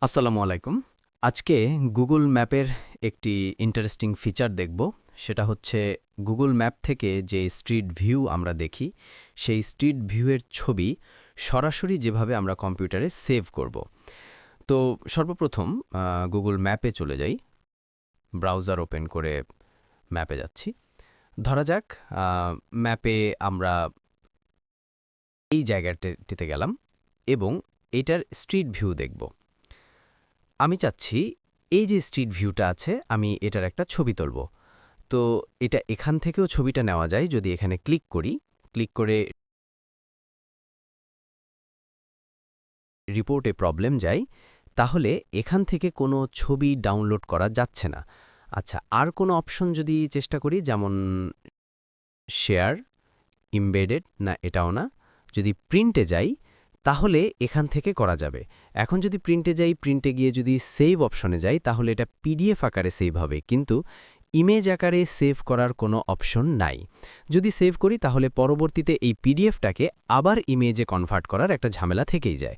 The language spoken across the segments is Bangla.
আসসালামু আলাইকুম। আজকে গুগল ম্যাপের একটি ইন্টারেস্টিং ফিচার দেখব। সেটা হচ্ছে গুগল ম্যাপ থেকে যে স্ট্রিট ভিউ আমরা দেখি, সেই স্ট্রিট ভিউয়ের ছবি সরাসরি যেভাবে আমরা কম্পিউটারে সেভ করব। তো সর্বপ্রথম গুগল ম্যাপে চলে যাই। ব্রাউজার ওপেন করে ম্যাপে যাচ্ছি। ধরা যাক ম্যাপে আমরা এই জায়গাটিতে গেলাম এবং এটার স্ট্রিট ভিউ দেখব। আমি চাচ্ছি এই যে স্ট্রিট ভিউটা আছে আমি এটার একটা ছবি তুলব। তো এটা এখান থেকেও ছবিটা নেওয়া যায় যদি এখানে ক্লিক করি। ক্লিক করে রিপোর্টে প্রবলেম যাই, তাহলে এখান থেকে কোনো ছবি ডাউনলোড করা যাচ্ছে না। আচ্ছা, আর কোনো অপশন যদি চেষ্টা করি, যেমন শেয়ার, এমবেডেড, না এটাও না। যদি প্রিন্টে যাই তাহলে এখান থেকে করা যাবে। এখন যদি প্রিন্টে যাই, প্রিন্টে গিয়ে যদি সেভ অপশনে যাই তাহলে এটা পিডিএফ আকারে সেভ হবে, কিন্তু ইমেজ আকারে সেভ করার কোনো অপশন নাই। যদি সেভ করি তাহলে পরবর্তীতে এই পিডিএফটাকে আবার ইমেজে কনভার্ট করার একটা ঝামেলা থেকেই যায়।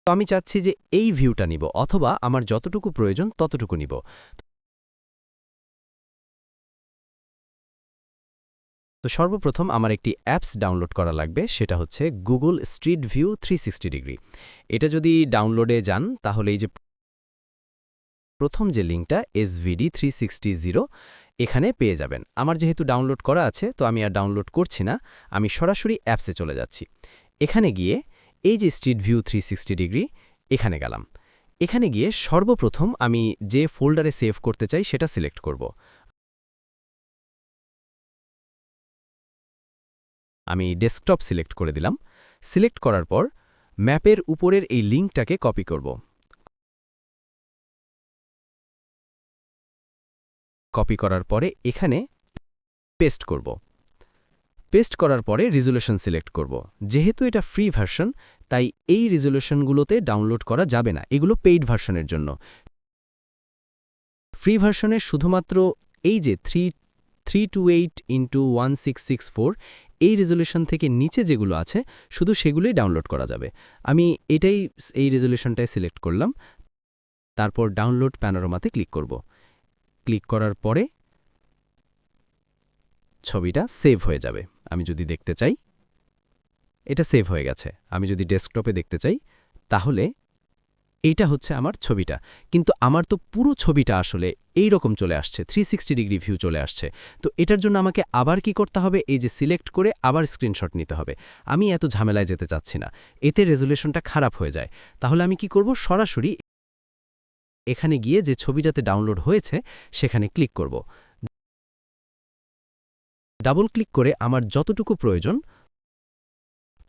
তো আমি চাচ্ছি যে এই ভিউটা নিব, অথবা আমার যতটুকু প্রয়োজন ততটুকু নিব। তো সর্বপ্রথম আমার একটি অ্যাপস ডাউনলোড করা লাগবে, সেটা হচ্ছে গুগল স্ট্রিট ভিউ 360 ডিগ্রি। এটা যদি ডাউনলোডে যান তাহলে এই যে প্রথম যে লিঙ্কটা SVD 360 এখানে পেয়ে যাবেন। আমার যেহেতু ডাউনলোড করা আছে তো আমি আর ডাউনলোড করছি না, আমি সরাসরি অ্যাপসে চলে যাচ্ছি। এখানে গিয়ে এই যে স্ট্রিট ভিউ 360 ডিগ্রি এখানে গেলাম। এখানে গিয়ে সর্বপ্রথম আমি যে ফোল্ডারে সেভ করতে চাই সেটা সিলেক্ট করব। আমি ডেস্কটপ সিলেক্ট করে দিলাম। সিলেক্ট করার পর ম্যাপের উপরের এই লিঙ্কটাকে কপি করব। কপি করার পরে এখানে পেস্ট করব। পেস্ট করার পরে রিজলিউশন সিলেক্ট করব। যেহেতু এটা ফ্রি ভার্সন, তাই এই রিজলিউশনগুলোতে ডাউনলোড করা যাবে না, এগুলো পেইড ভার্সনের জন্য। ফ্রি ভার্সনের শুধুমাত্র এই যে 328x1664 এই রেজলিউশন থেকে নিচে যেগুলো আছে শুধু সেগুলোই ডাউনলোড করা যাবে। আমি এই রেজলিউশনটাই সিলেক্ট করলাম। তারপর ডাউনলোড প্যানোরামাতে ক্লিক করব। ক্লিক করার পরে ছবিটা সেভ হয়ে যাবে। আমি যদি দেখতে চাই, এটা সেভ হয়ে গেছে। আমি যদি ডেস্কটপে দেখতে চাই তাহলে এইটা হচ্ছে আমার ছবিটা, কিন্তু আমার তো পুরো ছবিটা আসলে এই রকম চলে আসছে, 360 ডিগ্রি ভিউ চলে আসছে। তো এটার জন্য আমাকে আবার কি করতে হবে, এই যে সিলেক্ট করে আবার স্ক্রিনশট নিতে হবে। আমি এত ঝামেলায় যেতে চাচ্ছি না, এতে রেজুলেশনটা খারাপ হয়ে যায়। তাহলে আমি কি করব, সরাসরি এখানে গিয়ে যে ছবিটাতে ডাউনলোড হয়েছে সেখানে ক্লিক করব। ডাবল ক্লিক করে আমার যতটুকু প্রয়োজন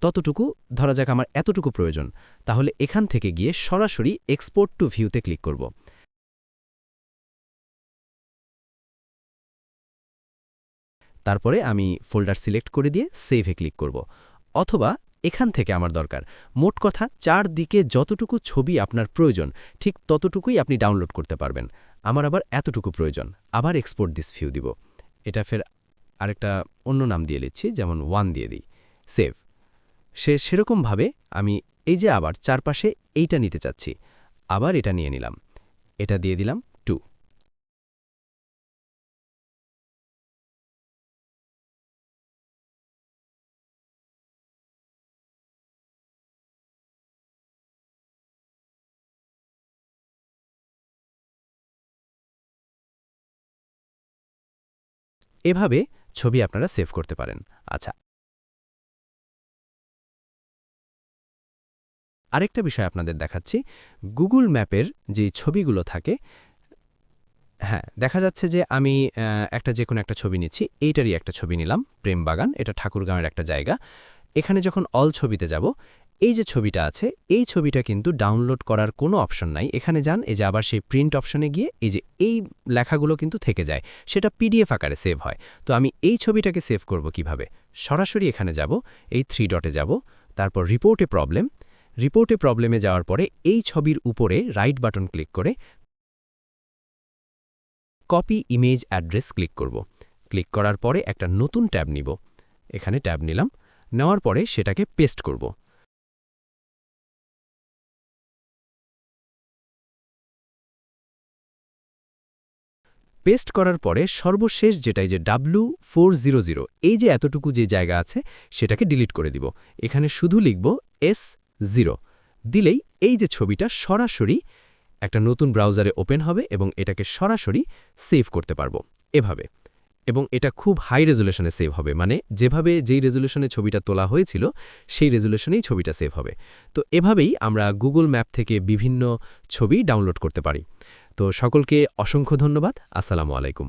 ততটুকু, ধরা যাক আমার এতটুকু প্রয়োজন, তাহলে এখান থেকে গিয়ে সরাসরি এক্সপোর্ট টু ভিউতে ক্লিক করব। তারপরে আমি ফোল্ডার সিলেক্ট করে দিয়ে সেভে ক্লিক করব। অথবা এখান থেকে আমার দরকার, মোট কথা চারদিকে যতটুকু ছবি আপনার প্রয়োজন ঠিক ততটুকুই আপনি ডাউনলোড করতে পারবেন। আমার আবার এতটুকু প্রয়োজন, আবার এক্সপোর্ট দিস ভিউ দিব। এটা ফের আরেকটা অন্য নাম দিয়ে নিচ্ছি, যেমন 1 দিয়ে দিই, সেভ। সেরকমভাবে আমি এই যে আবার চারপাশে এইটা নিতে চাচ্ছি, আবার এটা নিয়ে নিলাম, এটা দিয়ে দিলাম 2। এভাবে ছবি আপনারা সেভ করতে পারেন। আচ্ছা, আরেকটা বিষয় আপনাদের দেখাচ্ছি। গুগল ম্যাপের যে ছবিগুলো থাকে, হ্যাঁ, দেখা যাচ্ছে যে আমি একটা যেকোনো একটা ছবি নিচ্ছি, এইটারই একটা ছবি নিলাম, প্রেমবাগান, এটা ঠাকুরগাঁওয়ের একটা জায়গা। এখানে যখন অল ছবিতে যাব, এই যে ছবিটা আছে এই ছবিটা কিন্তু ডাউনলোড করার কোনো অপশন নাই। এখানে যান, এই যে আবার সেই প্রিন্ট অপশনে গিয়ে এই যে এই লেখাগুলো কিন্তু থেকে যায়, সেটা পিডিএফ আকারে সেভ হয়। তো আমি এই ছবিটাকে সেভ করব কিভাবে? সরাসরি এখানে যাব, এই 3 ডটে যাব, তারপর রিপোর্টে প্রবলেমে যাওয়ার পরে এই ছবির উপরে রাইট বাটন ক্লিক করে কপি ইমেজ অ্যাড্রেস ক্লিক করব। ক্লিক করার পরে একটা নতুন ট্যাব নিব, এখানে ট্যাব নিলাম। নেওয়ার পরে সেটাকে পেস্ট করব। পেস্ট করার পরে সর্বশেষ যেটাই যে W400 এই যে এতটুকু যে জায়গা আছে সেটাকে ডিলিট করে দিব। এখানে শুধু লিখব S0 দিলেই এই যে ছবিটা সরাসরি একটা নতুন ব্রাউজারে ওপেন হবে এবং এটাকে সরাসরি সেভ করতে পারবো এভাবে। এবং এটা খুব হাই রেজুলেশনে সেভ হবে, মানে যেভাবে যেই রেজুলেশনে ছবিটা তোলা হয়েছিল সেই রেজুলেশনেই ছবিটা সেভ হবে। তো এভাবেই আমরা গুগল ম্যাপ থেকে বিভিন্ন ছবি ডাউনলোড করতে পারি। তো সকলকে অসংখ্য ধন্যবাদ। আসসালামু আলাইকুম।